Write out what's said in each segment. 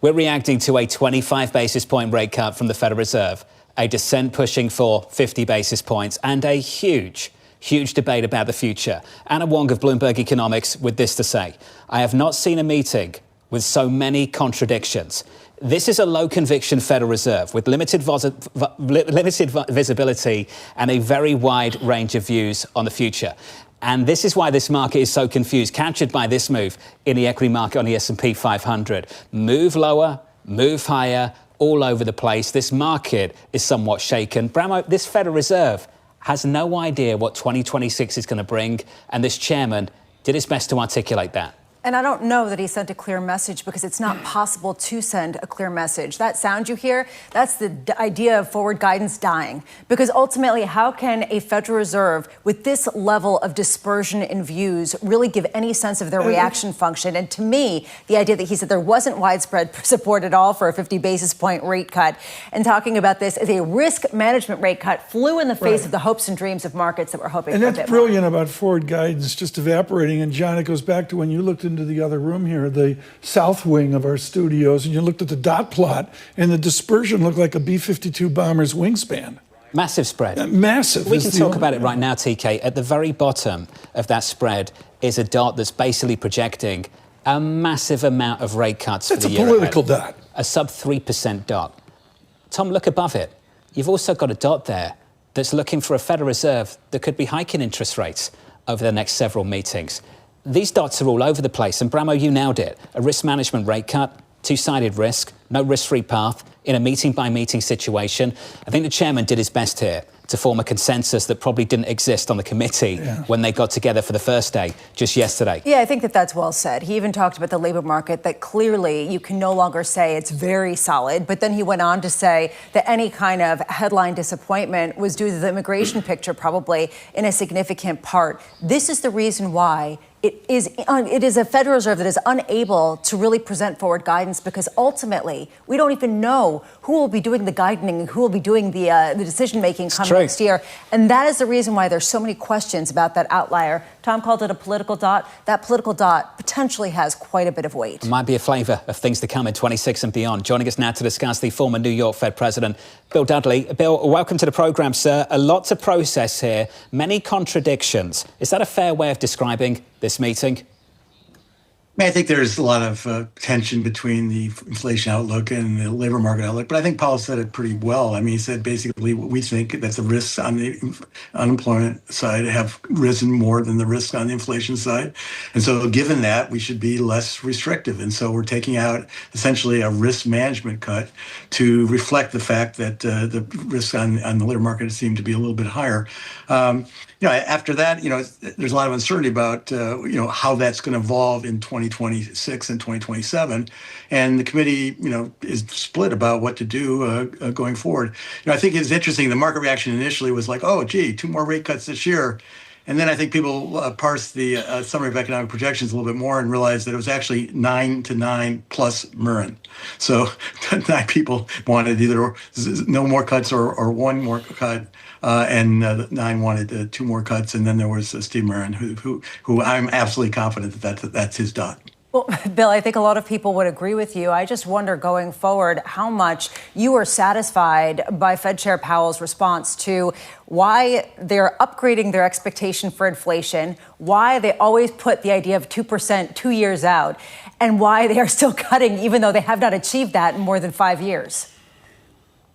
We're reacting to a 25 basis point rate cut from the Federal Reserve, a dissent pushing for 50 basis points, and a huge debate about the future. Anna Wong of Bloomberg Economics with this to say: I have not seen a meeting with so many contradictions. This is a low-conviction Federal Reserve with limited visibility and a very wide range of views on the future. And this is why this market is so confused, captured by this move in the equity market on the S&P 500. Move lower, move higher, all over the place. This market is somewhat shaken. Bramo, this Federal Reserve has no idea what 2026 is going to bring, and this chairman did his best to articulate that. And I don't know that he sent a clear message because it's not possible to send a clear message. That sound you hear, that's the idea of forward guidance dying. Because ultimately, how can a Federal Reserve with this level of dispersion in views really give any sense of their reaction function? And to me, the idea that he said there wasn't widespread support at all for a 50 basis point rate cut and talking about this as a risk management rate cut flew in the face of the hopes and dreams of markets that were hoping for a bit more. And that's brilliant about forward guidance just evaporating. And John, it goes back to when you looked into the other room here, the south wing of our studios, and you looked at the dot plot, and the dispersion looked like a B-52 bomber's wingspan. Massive spread. Massive. We can talk about it right now, TK. At the very bottom of that spread is a dot that's basically projecting a massive amount of rate cuts for the year ahead. It's a political dot. A sub 3% dot. Tom, look above it. You've also got a dot there that's looking for a Federal Reserve that could be hiking interest rates over the next several meetings. These dots are all over the place, and Bramo, you nailed it. A risk management rate cut, two-sided risk, no risk-free path in a meeting-by-meeting situation. I think the chairman did his best here to form a consensus that probably didn't exist on the committee when they got together for the first day just yesterday. Yeah, I think that that's well said. He even talked about the labor market, that clearly you can no longer say it's very solid. But then he went on to say that any kind of headline disappointment was due to the immigration picture, probably in a significant part. This is the reason why it is a Federal Reserve that is unable to really present forward guidance, because ultimately we don't even know who will be doing the guiding and who will be doing the decision-making come next year. And that is the reason why there's so many questions about that outlier. Tom called it a political dot. That political dot potentially has quite a bit of weight. It might be a flavour of things to come in 26 and beyond. Joining us now to discuss, the former New York Fed President, Bill Dudley. Bill, welcome to the programme, sir. A lot to process here, many contradictions. Is that a fair way of describing this meeting? I think there's a lot of tension between the inflation outlook and the labor market outlook, but I think Powell said it pretty well. I mean, he said basically we think that the risks on the unemployment side have risen more than the risks on the inflation side. And so given that, we should be less restrictive. And so we're taking out essentially a risk management cut to reflect the fact that the risks on the labor market seem to be a little bit higher. After that, there's a lot of uncertainty about, how that's going to evolve in 2026 and 2027. And the committee, is split about what to do going forward. I think it's interesting. The market reaction initially was like, oh, gee, 2 more rate cuts this year. And then I think people parsed the summary of economic projections a little bit more and realized that it was actually 9 to 9 plus Murrin. So 9 people wanted either no more cuts or 1 more cut. And 9 wanted 2 more cuts, and then there was Steve Murrin, who I'm absolutely confident that's his dot. Well, Bill, I think a lot of people would agree with you. I just wonder going forward how much you are satisfied by Fed Chair Powell's response to why they're upgrading their expectation for inflation, why they always put the idea of 2% 2 years out, and why they are still cutting even though they have not achieved that in more than 5 years.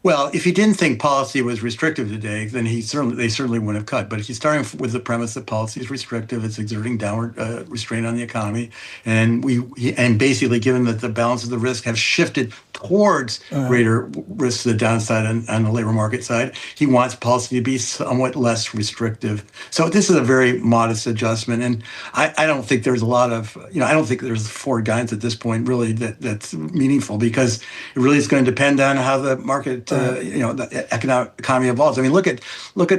Well, if he didn't think policy was restrictive today, then they certainly wouldn't have cut. But he's starting with the premise that policy is restrictive; it's exerting downward restraint on the economy, and basically, given that the balance of the risk have shifted towards greater risks to the downside on the labor market side, he wants policy to be somewhat less restrictive. So this is a very modest adjustment, and I don't think there's a lot of, I don't think there's forward guidance at this point really that's meaningful, because it really is going to depend on how the market the economy evolves. I mean, look at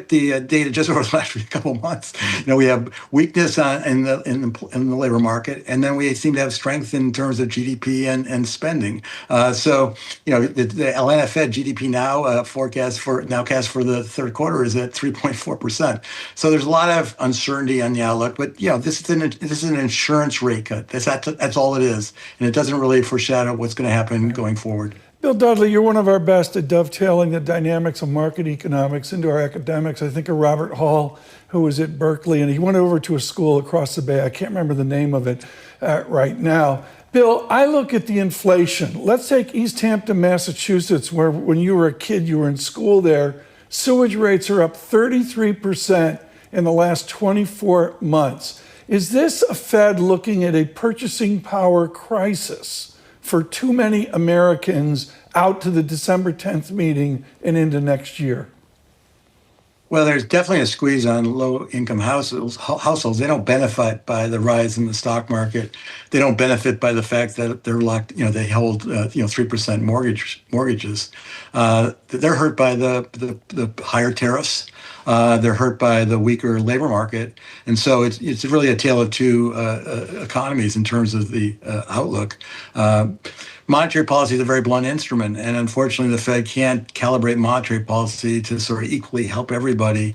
the data just over the last couple of months. We have weakness in the labor market, and then we seem to have strength in terms of GDP and spending. The Atlanta Fed GDP now forecast for the third quarter is at 3.4%. So there's a lot of uncertainty on the outlook. But this is an insurance rate cut. That's all it is, and it doesn't really foreshadow what's going to happen going forward. Bill Dudley, you're one of our best at dovetailing the dynamics of market economics into our academics. I think of Robert Hall, who was at Berkeley, and he went over to a school across the bay. I can't remember the name of it right now. Bill, I look at the inflation. Let's take East Hampton, Massachusetts, where when you were a kid, you were in school there. Sewage rates are up 33% in the last 24 months. Is this a Fed looking at a purchasing power crisis for too many Americans out to the December 10th meeting and into next year? Well, there's definitely a squeeze on low-income households. They don't benefit by the rise in the stock market. They don't benefit by the fact that they're locked. They hold 3% mortgages. They're hurt by the higher tariffs. They're hurt by the weaker labor market, and so it's really a tale of two economies in terms of the outlook. Monetary policy is a very blunt instrument, and unfortunately, the Fed can't calibrate monetary policy to sort of equally help everybody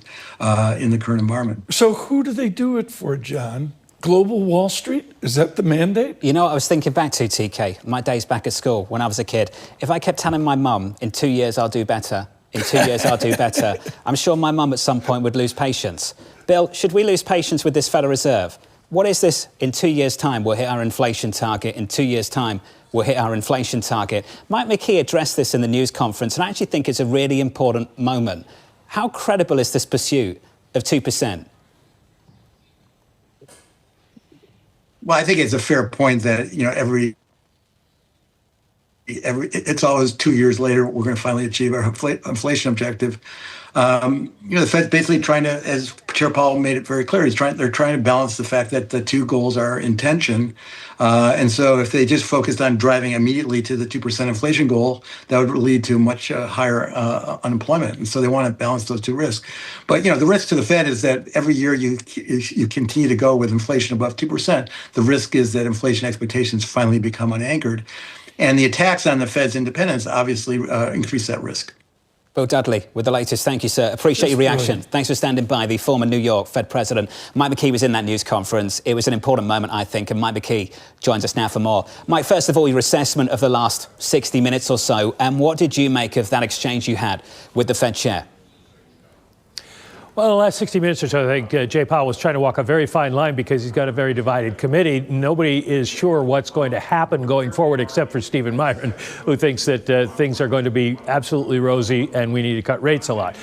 in the current environment. So who do they do it for, John? Global Wall Street? Is that the mandate? I was thinking back to, TK, my days back at school when I was a kid. If I kept telling my mum, in 2 years I'll do better, in 2 years I'll do better, I'm sure my mum at some point would lose patience. Bill, should we lose patience with this Federal Reserve? What is this? In 2 years' time, we'll hit our inflation target. In 2 years' time, we'll hit our inflation target. Mike McKee addressed this in the news conference, and I actually think it's a really important moment. How credible is this pursuit of 2%? Well, I think it's a fair point that, it's always 2 years later, we're going to finally achieve our inflation objective. The Fed's basically trying to, as Chair Powell made it very clear, they're trying to balance the fact that the two goals are in tension. And so if they just focused on driving immediately to the 2% inflation goal, that would lead to much higher unemployment. And so they want to balance those two risks. But, the risk to the Fed is that every year you continue to go with inflation above 2%. The risk is that inflation expectations finally become unanchored. And the attacks on the Fed's independence obviously increase that risk. Bill Dudley with the latest. Thank you, sir. Appreciate your reaction. Brilliant. Thanks for standing by. The former New York Fed president, Mike McKee, was in that news conference. It was an important moment, I think, and Mike McKee joins us now for more. Mike, first of all, your assessment of the last 60 minutes or so, and what did you make of that exchange you had with the Fed chair? Well, in the last 60 minutes or so, I think Jay Powell was trying to walk a very fine line because he's got a very divided committee. Nobody is sure what's going to happen going forward except for Stephen Myron, who thinks that things are going to be absolutely rosy and we need to cut rates a lot.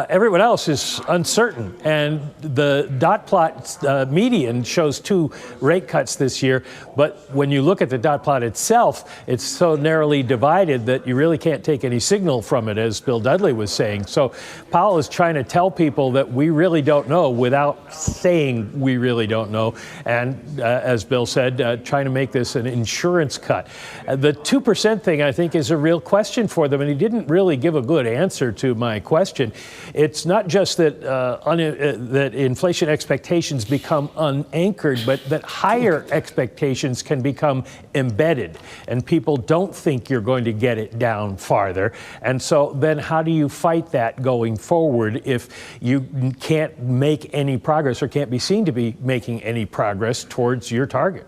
Everyone else is uncertain. And the dot plot median shows 2 rate cuts this year. But when you look at the dot plot itself, it's so narrowly divided that you really can't take any signal from it, as Bill Dudley was saying. So Powell is trying to tell people that we really don't know without saying we really don't know. And as Bill said, trying to make this an insurance cut. The 2% thing, I think, is a real question for them. And he didn't really give a good answer to my question. It's not just that that inflation expectations become unanchored, but that higher expectations can become embedded. And people don't think you're going to get it down farther. And so then how do you fight that going forward if you can't make any progress or can't be seen to be making any progress towards your target?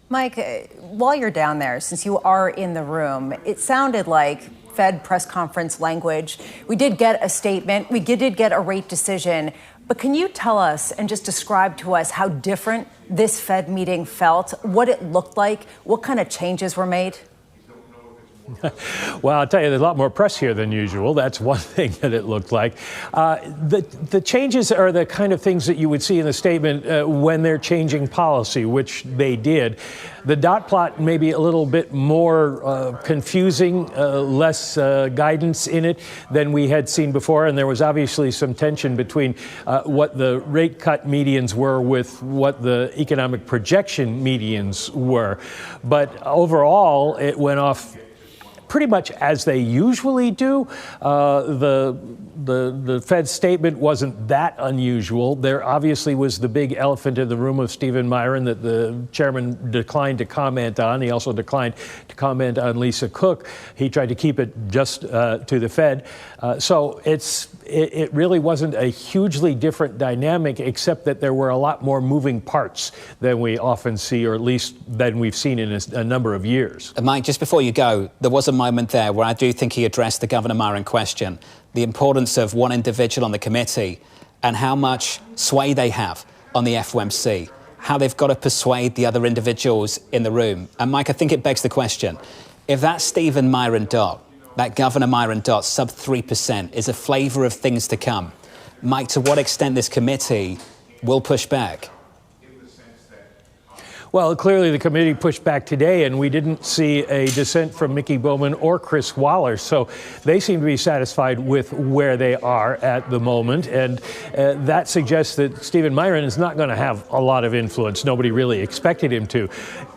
Mike, while you're down there, since you are in the room, it sounded like Fed press conference language. We did get a statement. We did get a rate decision. But can you tell us and just describe to us how different this Fed meeting felt, what it looked like, what kind of changes were made? Well, I'll tell you, there's a lot more press here than usual. That's one thing that it looked like. The changes are the kind of things that you would see in the statement when they're changing policy, which they did. The dot plot may be a little bit more confusing, less guidance in it than we had seen before. And there was obviously some tension between what the rate cut medians were with what the economic projection medians were. But overall, it went off pretty much as they usually do. The Fed's statement wasn't that unusual. There obviously was the big elephant in the room of Stephen Myron that the chairman declined to comment on. He also declined to comment on Lisa Cook. He tried to keep it just to the Fed. So it really wasn't a hugely different dynamic, except that there were a lot more moving parts than we often see, or at least than we've seen in a number of years. Mike, just before you go, there was a moment there where I do think he addressed the Governor Myron question, the importance of one individual on the committee and how much sway they have on the FOMC, how they've got to persuade the other individuals in the room. And Mike, I think it begs the question, if that Stephen Myron dot, that Governor Myron dot, sub 3%, is a flavour of things to come, Mike, to what extent this committee will push back? Well, clearly the committee pushed back today, and we didn't see a dissent from Mickey Bowman or Chris Waller. So they seem to be satisfied with where they are at the moment. And that suggests that Stephen Myron is not going to have a lot of influence. Nobody really expected him to.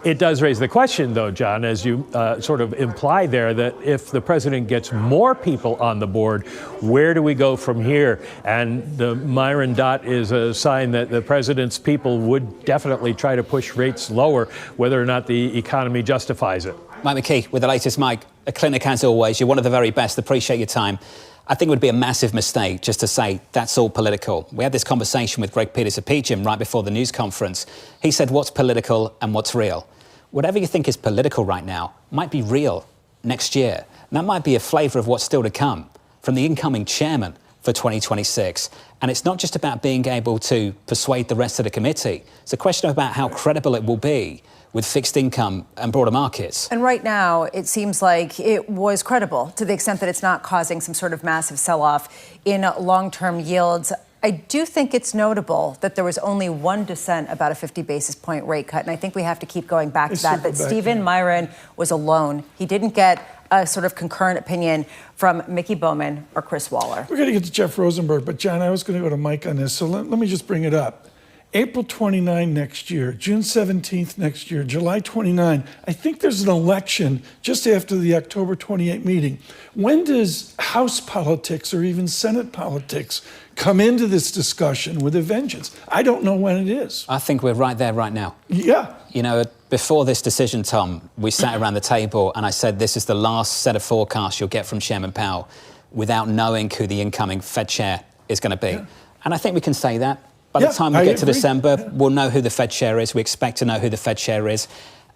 It does raise the question, though, John, as you sort of imply there, that if the president gets more people on the board, where do we go from here? And the Myron dot is a sign that the president's people would definitely try to push rates lower, whether or not the economy justifies it. Mike McKee with the latest. Mike, a clinic as always. You're one of the very best. Appreciate your time. I think it would be a massive mistake just to say that's all political. We had this conversation with Greg Peters of PGIM right before the news conference. He said what's political and what's real. Whatever you think is political right now might be real next year. And that might be a flavour of what's still to come from the incoming chairman for 2026. And it's not just about being able to persuade the rest of the committee. It's a question about how credible it will be with fixed income and broader markets. And right now, it seems like it was credible to the extent that it's not causing some sort of massive sell-off in long-term yields. I do think it's notable that there was only one dissent about a 50 basis point rate cut. And I think we have to keep going back to that Stephen Myron was alone. He didn't get a sort of concurrent opinion from Mickey Bowman or Chris Waller. We're going to get to Jeff Rosenberg, but John, I was going to go to Mike on this, so let me just bring it up. April 29 next year, June 17th next year, July 29. I think there's an election just after the October 28 meeting. When does House politics or even Senate politics come into this discussion with a vengeance? I don't know when it is. I think we're right there right now. Yeah. You know, before this decision, Tom, we sat around the table and I said this is the last set of forecasts you'll get from Chairman Powell without knowing who the incoming Fed chair is going to be. Yeah. And I think we can say that. By the time we get to December, we'll know who the Fed chair is. We expect to know who the Fed chair is.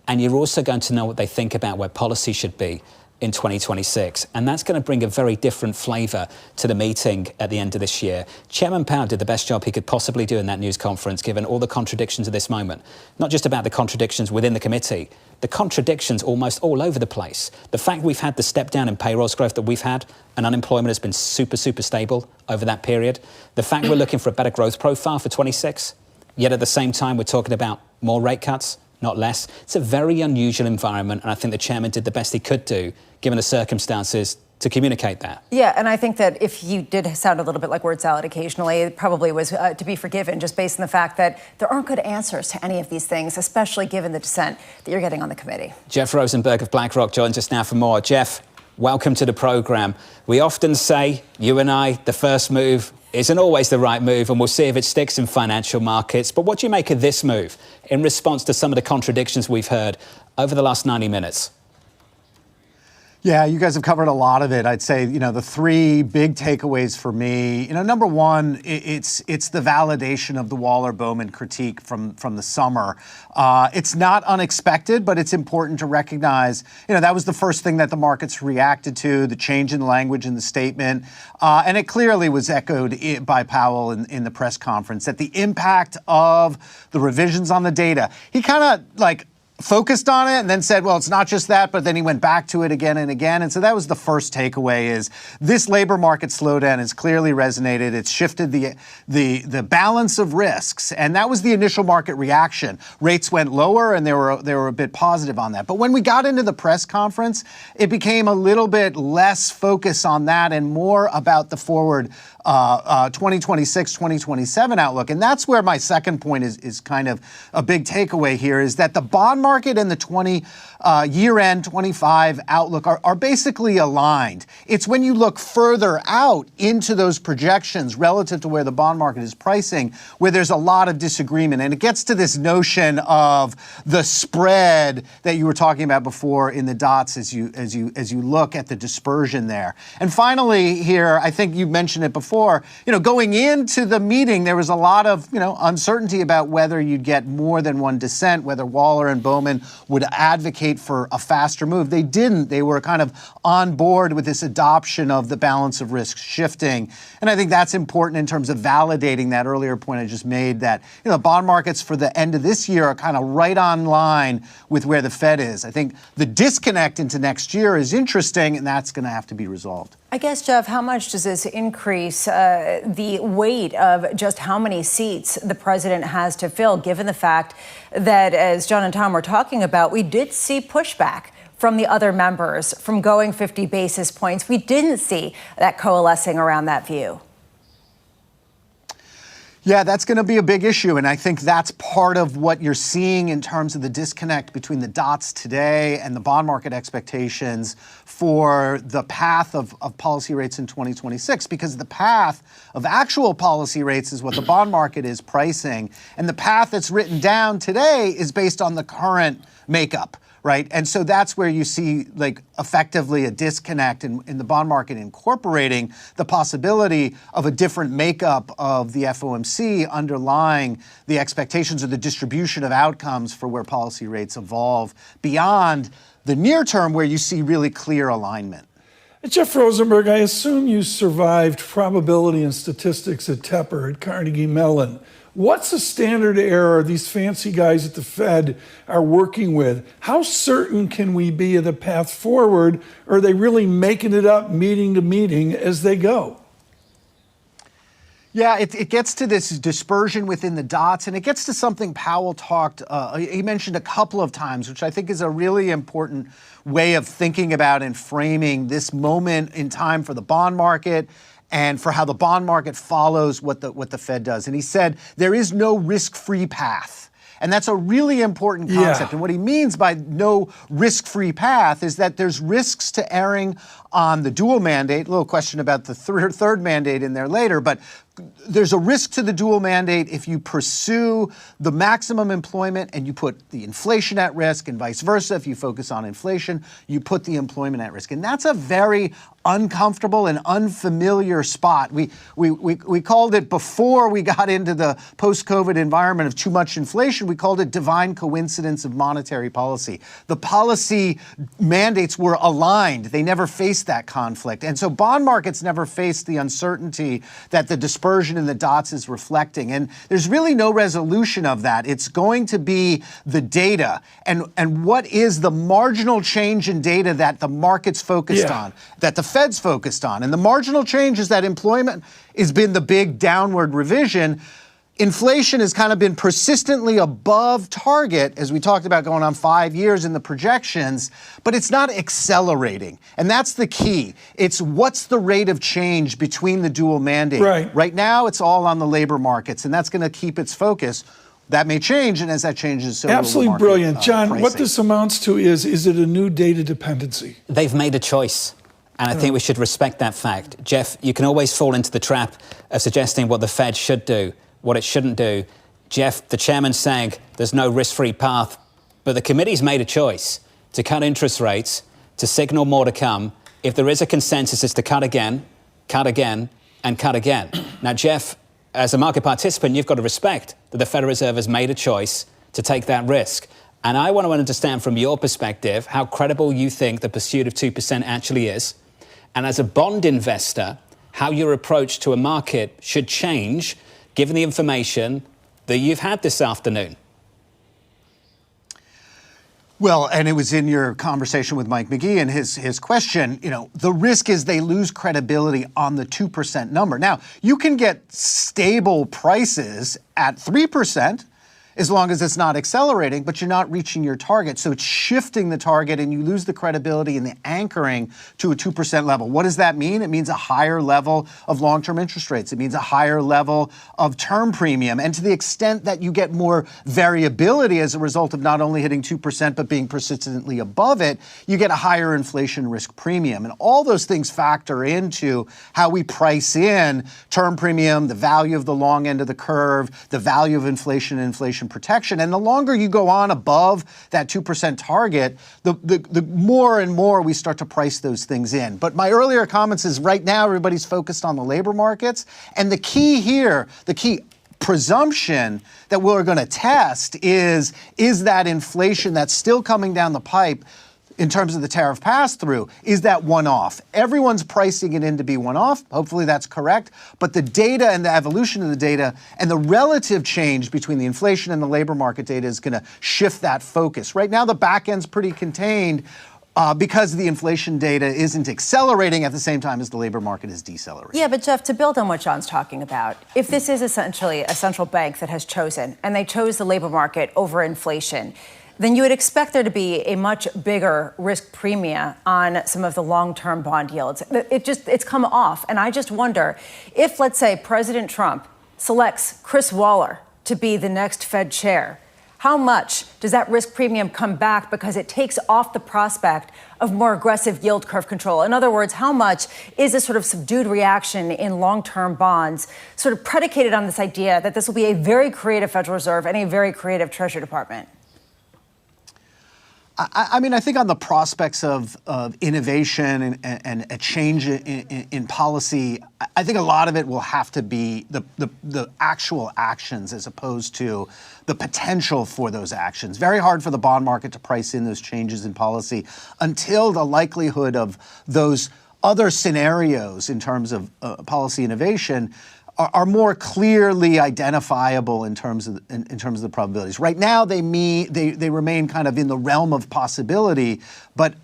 And you're also going to know what they think about where policy should be in 2026. And that's going to bring a very different flavour to the meeting at the end of this year. Chairman Powell did the best job he could possibly do in that news conference, given all the contradictions of this moment. Not just about the contradictions within the committee, the contradictions almost all over the place. The fact we've had the step down in payrolls growth that we've had, and unemployment has been super stable over that period. The fact we're looking for a better growth profile for 26, yet at the same time we're talking about more rate cuts, not less. It's a very unusual environment, and I think the chairman did the best he could do, given the circumstances, to communicate that. Yeah, and I think that if you did sound a little bit like word salad occasionally, it probably was to be forgiven, just based on the fact that there aren't good answers to any of these things, especially given the dissent that you're getting on the committee. Jeff Rosenberg of BlackRock joins us now for more. Jeff, welcome to the program. We often say, you and I, the first move isn't always the right move, and we'll see if it sticks in financial markets. But what do you make of this move in response to some of the contradictions we've heard over the last 90 minutes? Yeah, you guys have covered a lot of it. I'd say, the three big takeaways for me, number one, it's the validation of the Waller-Bowman critique from the summer. It's not unexpected, but it's important to recognize, that was the first thing that the markets reacted to, the change in language in the statement. And it clearly was echoed by Powell in the press conference, that the impact of the revisions on the data, he kind of focused on it and then said, well, it's not just that, but then he went back to it again and again. And so that was the first takeaway, is this labor market slowdown has clearly resonated. It's shifted the balance of risks. And that was the initial market reaction. Rates went lower and they were a bit positive on that. But when we got into the press conference, it became a little bit less focus on that and more about the forward 2026, 2027 outlook. And that's where my second point is kind of a big takeaway here, is that the bond market and the year-end 25 outlook are basically aligned. It's when you look further out into those projections relative to where the bond market is pricing where there's a lot of disagreement. And it gets to this notion of the spread that you were talking about before in the dots as you look at the dispersion there. And finally here, I think you mentioned it before, going into the meeting, there was a lot of, uncertainty about whether you'd get more than one dissent, whether Waller and Bowman would advocate for a faster move. They didn't. They were kind of on board with this adoption of the balance of risk shifting. And I think that's important in terms of validating that earlier point I just made that, bond markets for the end of this year are kind of right on line with where the Fed is. I think the disconnect into next year is interesting, and that's going to have to be resolved. I guess, Jeff, how much does this increase the weight of just how many seats the president has to fill, given the fact that, as John and Tom were talking about, we did see pushback from the other members from going 50 basis points. We didn't see that coalescing around that view. Yeah, that's going to be a big issue. And I think that's part of what you're seeing in terms of the disconnect between the dots today and the bond market expectations for the path of policy rates in 2026, because the path of actual policy rates is what the bond market is pricing. And the path that's written down today is based on the current makeup. Right. And so that's where you see effectively a disconnect in the bond market incorporating the possibility of a different makeup of the FOMC underlying the expectations or the distribution of outcomes for where policy rates evolve beyond the near term where you see really clear alignment. Jeff Rosenberg, I assume you survived probability and statistics at Tepper at Carnegie Mellon. What's the standard error these fancy guys at the Fed are working with? How certain can we be of the path forward? Or are they really making it up meeting to meeting as they go? Yeah, it gets to this dispersion within the dots, and it gets to something Powell he mentioned a couple of times, which I think is a really important way of thinking about and framing this moment in time for the bond market and for how the bond market follows what the Fed does. And he said there is no risk-free path. And that's a really important concept. And what he means by no risk-free path is that there's risks to erring on the dual mandate. A little question about the third mandate in there later, but there's a risk to the dual mandate if you pursue the maximum employment and you put the inflation at risk, and vice versa. If you focus on inflation, you put the employment at risk. And that's a very uncomfortable and unfamiliar spot. We called it, before we got into the post-COVID environment of too much inflation, we called it divine coincidence of monetary policy. The policy mandates were aligned. They never faced that conflict. And so bond markets never faced the uncertainty that the dispersion in the dots is reflecting. And there's really no resolution of that. It's going to be the data and what is the marginal change in data that the market's focused on, that the Fed's focused on. And the marginal change is that employment has been the big downward revision. Inflation has kind of been persistently above target, as we talked about going on 5 years in the projections, but it's not accelerating. And that's the key. It's what's the rate of change between the dual mandate. Right now, it's all on the labor markets, and that's going to keep its focus. That may change, and as that changes, so absolutely will the market, brilliant. John, pricing. What this amounts to is it a new data dependency? They've made a choice. And I think we should respect that fact. Jeff, you can always fall into the trap of suggesting what the Fed should do, what it shouldn't do. Jeff, the chairman's saying there's no risk-free path, but the committee's made a choice to cut interest rates, to signal more to come. If there is a consensus, it's to cut again, and cut again. Now, Jeff, as a market participant, you've got to respect that the Federal Reserve has made a choice to take that risk. And I want to understand from your perspective how credible you think the pursuit of 2% actually is. And as a bond investor, how your approach to a market should change given the information that you've had this afternoon. Well, and it was in your conversation with Mike McGee and his question, the risk is they lose credibility on the 2% number. Now, you can get stable prices at 3%. as long as it's not accelerating, but you're not reaching your target. So it's shifting the target and you lose the credibility and the anchoring to a 2% level. What does that mean? It means a higher level of long-term interest rates. It means a higher level of term premium. And to the extent that you get more variability as a result of not only hitting 2%, but being persistently above it, you get a higher inflation risk premium. And all those things factor into how we price in term premium, the value of the long end of the curve, the value of inflation and inflation protection. And the longer you go on above that 2% target, the more and more we start to price those things in. But my earlier comments is right now everybody's focused on the labor markets. And the key here, the key presumption that we're going to test is that inflation that's still coming down the pipe in terms of the tariff pass-through, is that one-off? Everyone's pricing it in to be one-off. Hopefully that's correct. But the data and the evolution of the data and the relative change between the inflation and the labor market data is going to shift that focus. Right now, the back end's pretty contained because the inflation data isn't accelerating at the same time as the labor market is decelerating. Yeah, but Jeff, to build on what John's talking about, if this is essentially a central bank that has chosen, and they chose the labor market over inflation, then you would expect there to be a much bigger risk premium on some of the long-term bond yields. It's come off. And I just wonder if, let's say, President Trump selects Chris Waller to be the next Fed chair, how much does that risk premium come back because it takes off the prospect of more aggressive yield curve control? In other words, how much is a sort of subdued reaction in long-term bonds sort of predicated on this idea that this will be a very creative Federal Reserve and a very creative Treasury Department? I mean, I think on the prospects of innovation and a change in policy, I think a lot of it will have to be the actual actions as opposed to the potential for those actions. Very hard for the bond market to price in those changes in policy until the likelihood of those other scenarios in terms of policy innovation are more clearly identifiable in terms of the probabilities. Right now, they remain kind of in the realm of possibility, but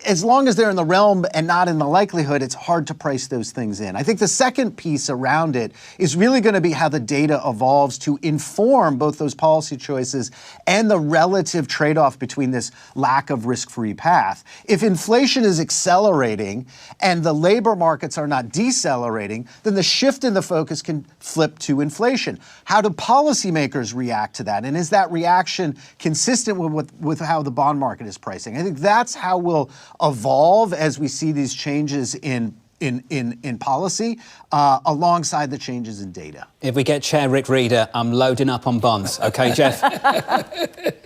as long as they're in the realm and not in the likelihood, it's hard to price those things in. I think the second piece around it is really going to be how the data evolves to inform both those policy choices and the relative trade-off between this lack of risk-free path. If inflation is accelerating and the labor markets are not decelerating, then the shift in the focus can flip to inflation. How do policymakers react to that? And is that reaction consistent with how the bond market is pricing? I think that's how we'll evolve as we see these changes in policy alongside the changes in data. If we get Chair Rick Reeder, I'm loading up on bonds. Okay, Jeff? I'm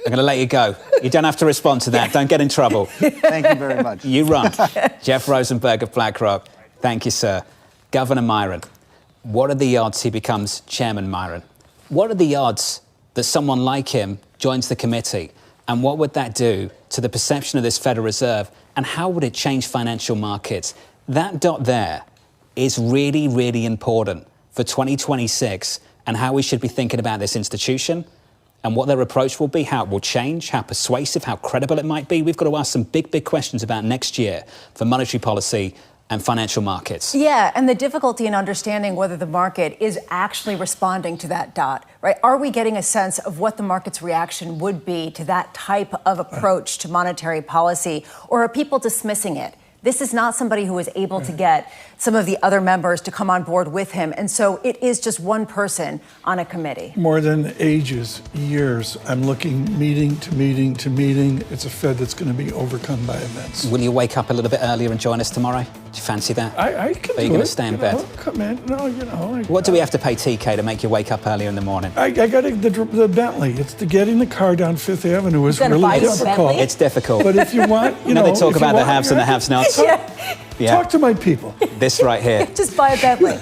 going to let you go. You don't have to respond to that. Don't get in trouble. Thank you very much. You run. Jeff Rosenberg of BlackRock. Thank you, sir. Governor Myron, what are the odds he becomes Chairman Myron? What are the odds that someone like him joins the committee? And what would that do to the perception of this Federal Reserve? And how would it change financial markets? That dot there is really, really important for 2026 and how we should be thinking about this institution and what their approach will be, how it will change, how persuasive, how credible it might be. We've got to ask some big, big questions about next year for monetary policy and financial markets. Yeah, and the difficulty in understanding whether the market is actually responding to that dot, right? Are we getting a sense of what the market's reaction would be to that type of approach to monetary policy, or are people dismissing it? This is not somebody who was able to get some of the other members to come on board with him. And so it is just one person on a committee. More than ages, years, I'm looking meeting to meeting to meeting. It's a Fed that's going to be overcome by events. Will you wake up a little bit earlier and join us tomorrow? Do you fancy that? I can Are you going to stay in bed? Come in. No, What do we have to pay TK to make you wake up earlier in the morning? I got the Bentley. It's getting the car down Fifth Avenue is really difficult. It's difficult. But if you want, they talk about the haves and the have-nots. Talk to my people. This right here. Just buy a Bentley.